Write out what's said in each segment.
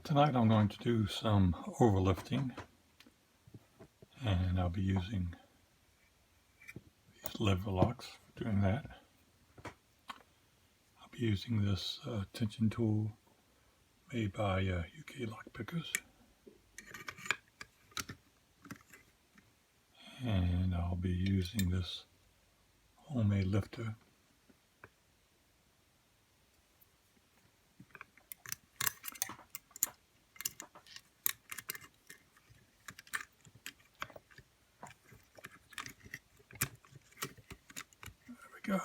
Tonight I'm going to do some overlifting, and I'll be using these lever locks for doing that. I'll be using this tension tool made by UK Lock Pickers, and I'll be using this homemade lifter. Go.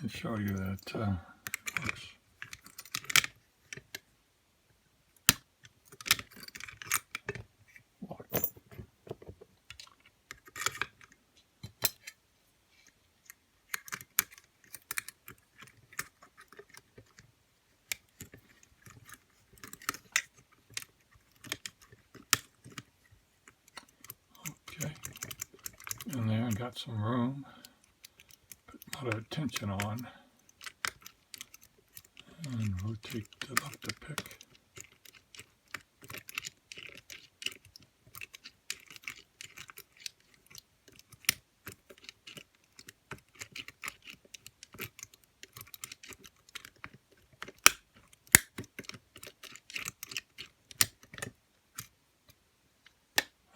And show you that it works. Locked. Okay. In there, got some room. Put a lot of tension on. And rotate the lifter pick.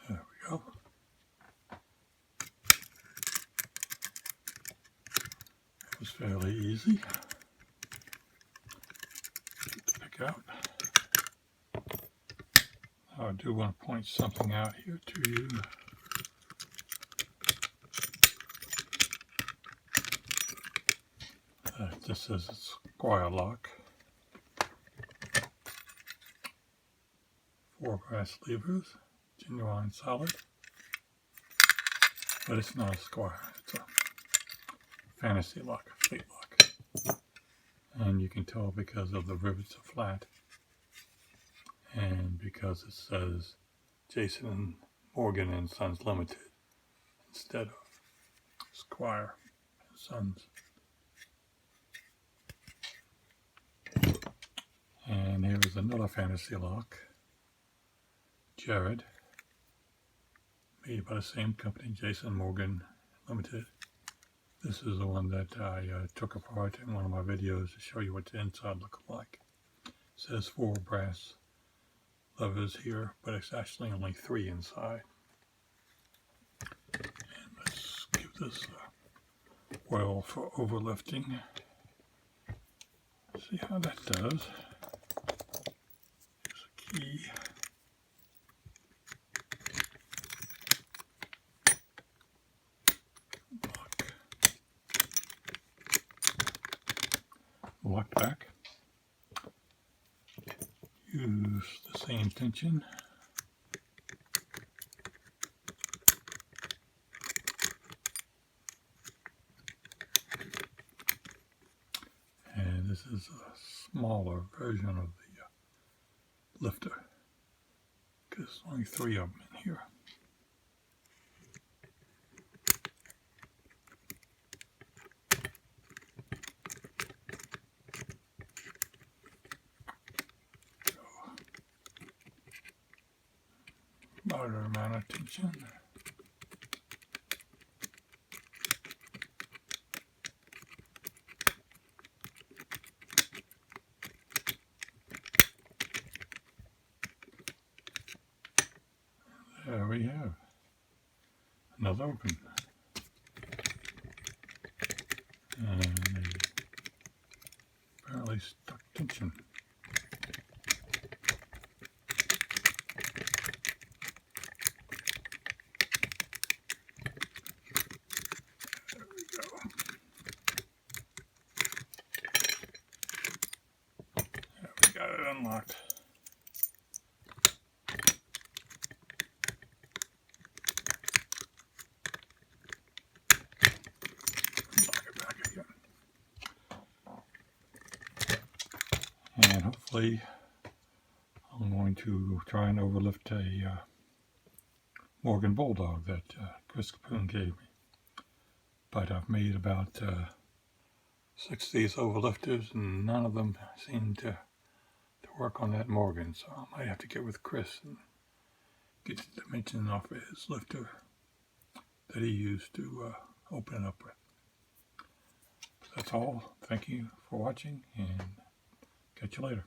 There we go. It was fairly easy. Get the pick out. Now I do want to point something out here to you. This is a square lock. 4 brass levers, genuine solid. But it's not a square, it's a fantasy lock, a fleet lock. And you can tell because of the rivets are flat. And because it says Jason Morgan and Sons Limited instead of Squire and Sons. And here is another fantasy lock, Jared, made by the same company, Jason Morgan Limited. This is the one that I took apart in one of my videos to show you what the inside looks like. It says 4 brass levers here, but it's actually only 3 inside. And let's give this a whirl for overlifting. See how that does. Here's a key. Lock back. Use the same tension. And this is a smaller version of the lifter, because there's only 3 of them in here. Moderate amount of tension. There we have another open. And a fairly stuck tension. Got it unlocked. Lock it back again. And hopefully I'm going to try and overlift a Morgan Bulldog that Chris Capoon gave me. But I've made about 6 of these overlifters, and none of them seem to work on that Morgan, so I might have to get with Chris and get the dimension off of his lifter that he used to open it up with. That's all. Thank you for watching, and catch you later.